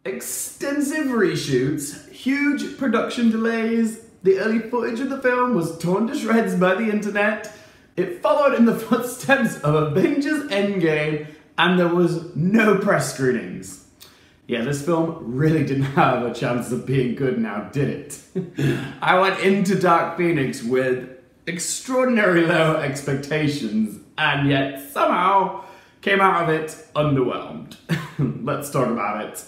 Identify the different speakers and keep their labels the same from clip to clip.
Speaker 1: Extensive reshoots, huge production delays, the early footage of the film was torn to shreds by the internet, it followed in the footsteps of Avengers Endgame, and there was no press screenings. Yeah, this film really didn't have a chance of being good now, did it? I went into Dark Phoenix with extraordinarily low expectations, and yet somehow came out of it underwhelmed. Let's talk about it.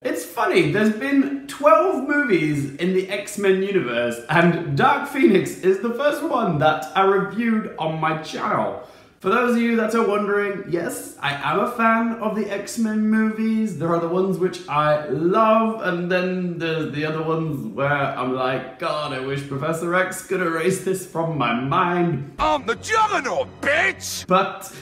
Speaker 1: It's funny, there's been 12 movies in the X-Men universe, and Dark Phoenix is the first one that I reviewed on my channel. For those of you that are wondering, yes, I am a fan of the X-Men movies. There are the ones which I love, and then there's the other ones where I'm like, God, I wish Professor X could erase this from my mind.
Speaker 2: I'm the Juggernaut, bitch!
Speaker 1: But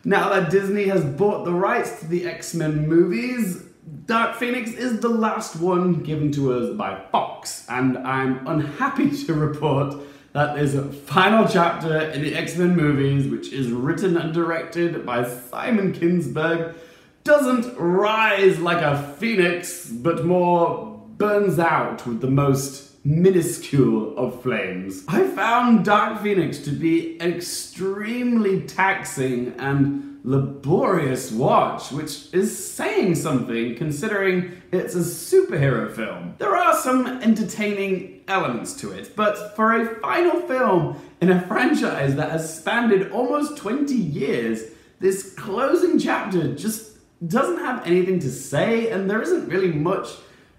Speaker 1: now that Disney has bought the rights to the X-Men movies, Dark Phoenix is the last one given to us by Fox, and I'm unhappy to report that there's a final chapter in the X-Men movies, which is written and directed by Simon Kinsberg, doesn't rise like a phoenix, but more burns out with the most minuscule of flames. I found Dark Phoenix to be an extremely taxing and laborious watch, which is saying something considering it's a superhero film. There are some entertaining elements to it, but for a final film in a franchise that has spanned almost 20 years, this closing chapter just doesn't have anything to say, and there isn't really much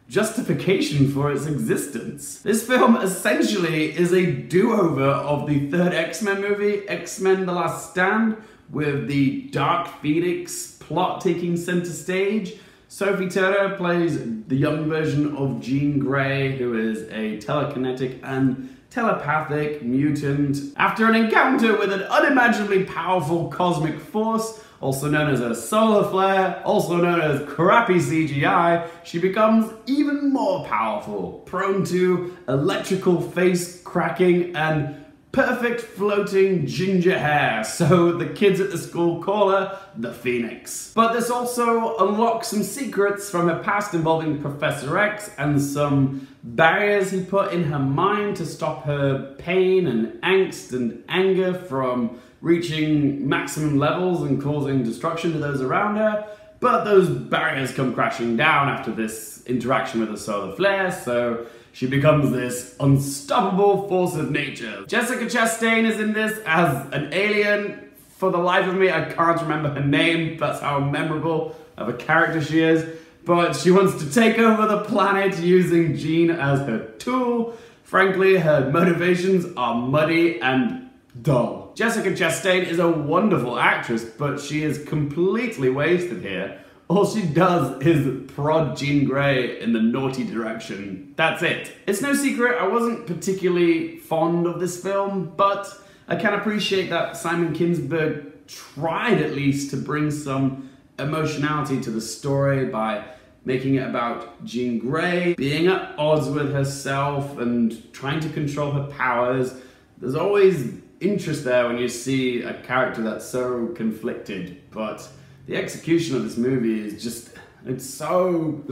Speaker 1: justification for its existence. This film essentially is a do-over of the third X-Men movie, X-Men: The Last Stand, with the Dark Phoenix plot taking center stage. Sophie Turner plays the young version of Jean Grey, who is a telekinetic and telepathic mutant. After an encounter with an unimaginably powerful cosmic force, also known as a solar flare, also known as crappy CGI, she becomes even more powerful, prone to electrical face cracking and perfect floating ginger hair, so the kids at the school call her the Phoenix. But this also unlocks some secrets from her past involving Professor X and some barriers he put in her mind to stop her pain and angst and anger from reaching maximum levels and causing destruction to those around her. But those barriers come crashing down after this interaction with the solar flare, so she becomes this unstoppable force of nature. Jessica Chastain is in this as an alien. For the life of me, I can't remember her name. That's how memorable of a character she is. But she wants to take over the planet using Jean as her tool. Frankly, her motivations are muddy and dull. Jessica Chastain is a wonderful actress, but she is completely wasted here. All she does is prod Jean Grey in the naughty direction. That's it. It's no secret I wasn't particularly fond of this film, but I can appreciate that Simon Kinsberg tried at least to bring some emotionality to the story by making it about Jean Grey being at odds with herself and trying to control her powers. There's always interest there when you see a character that's so conflicted, but the execution of this movie is just, it's so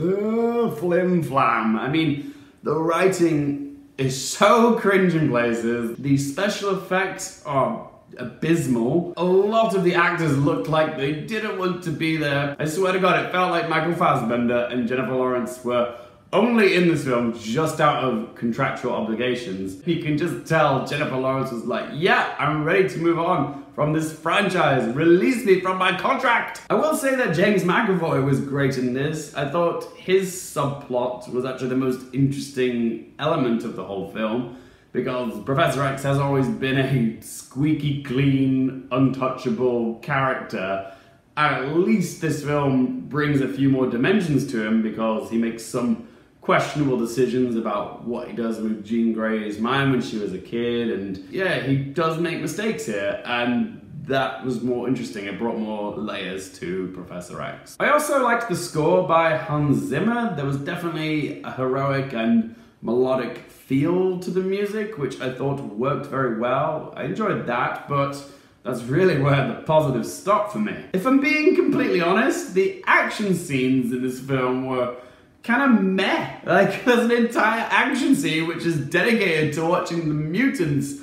Speaker 1: flim-flam. I mean, the writing is so cringe in places. The special effects are abysmal. A lot of the actors looked like they didn't want to be there. I swear to God, it felt like Michael Fassbender and Jennifer Lawrence were only in this film just out of contractual obligations. You can just tell Jennifer Lawrence was like, yeah, I'm ready to move on from this franchise. Release me from my contract. I will say that James McAvoy was great in this. I thought his subplot was actually the most interesting element of the whole film, because Professor X has always been a squeaky clean, untouchable character. At least this film brings a few more dimensions to him, because he makes some questionable decisions about what he does with Jean Grey's mind when she was a kid, and yeah, he does make mistakes here, and that was more interesting. It brought more layers to Professor X. I also liked the score by Hans Zimmer. There was definitely a heroic and melodic feel to the music, which I thought worked very well. I enjoyed that, but That's really where the positives stop for me. If I'm being completely honest, the action scenes in this film were kind of meh. Like, there's an entire action scene which is dedicated to watching the mutants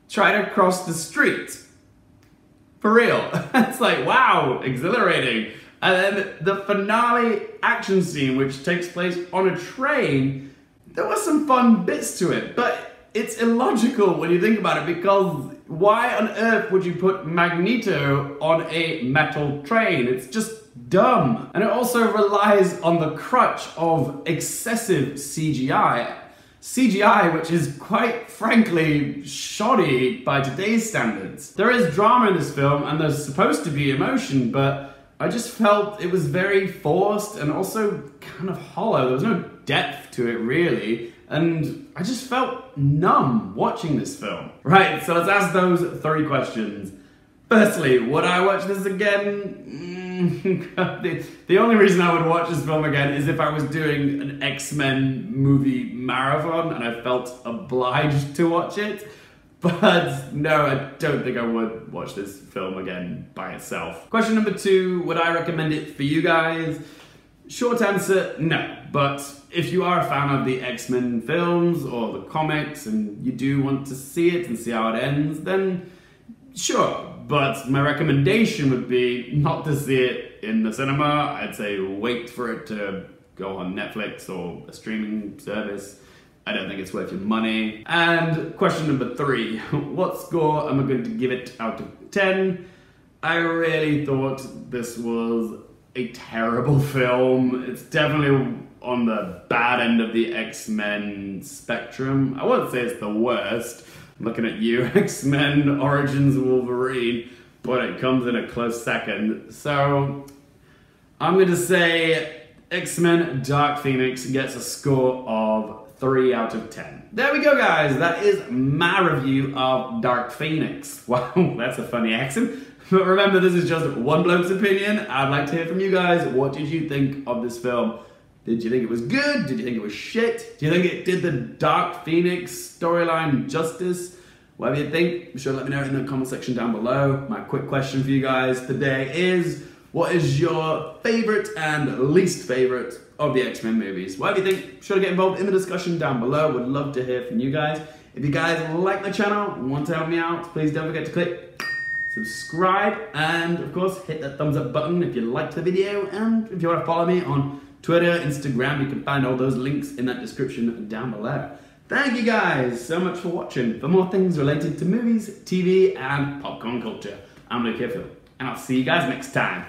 Speaker 1: try to cross the street. For real. It's like, wow, exhilarating. And then the finale action scene, which takes place on a train, there were some fun bits to it, but it's illogical when you think about it, because why on earth would you put Magneto on a metal train? It's just dumb. And it also relies on the crutch of excessive CGI. CGI which is quite frankly shoddy by today's standards. There is drama in this film and there's supposed to be emotion, but I just felt it was very forced and also kind of hollow. There was no depth to it really, and I just felt numb watching this film. Right, so let's ask those 3 questions. Firstly, would I watch this again? The only reason I would watch this film again is if I was doing an X-Men movie marathon and I felt obliged to watch it. But no, I don't think I would watch this film again by itself. Question number 2, would I recommend it for you guys? Short answer, no. But if you are a fan of the X-Men films or the comics and you do want to see it and see how it ends, then sure. But my recommendation would be not to see it in the cinema. I'd say wait for it to go on Netflix or a streaming service. I don't think it's worth your money. And question number 3, what score am I going to give it out of 10? I really thought this was a terrible film. It's definitely on the bad end of the X-Men spectrum. I wouldn't say it's the worst. I'm looking at you, X-Men Origins Wolverine, but it comes in a close second. So I'm going to say X-Men Dark Phoenix gets a score of 3 out of 10. There we go, guys. That is my review of Dark Phoenix. Wow, that's a funny accent. But remember, this is just one bloke's opinion. I'd like to hear from you guys. What did you think of this film? Did you think it was good? Did you think it was shit? Do you think it did the Dark Phoenix storyline justice? Whatever you think, be sure to let me know in the comment section down below. My quick question for you guys today is, what is your favourite and least favourite of the X-Men movies? Whatever you think, be sure to get involved in the discussion down below. Would love to hear from you guys. If you guys like the channel and want to help me out, please don't forget to click subscribe and of course hit that thumbs up button if you liked the video. And if you want to follow me on Twitter, Instagram, you can find all those links in that description down below. Thank you guys so much for watching. For more things related to movies, TV, and popcorn culture, I'm Luke Hiffel, and I'll see you guys next time.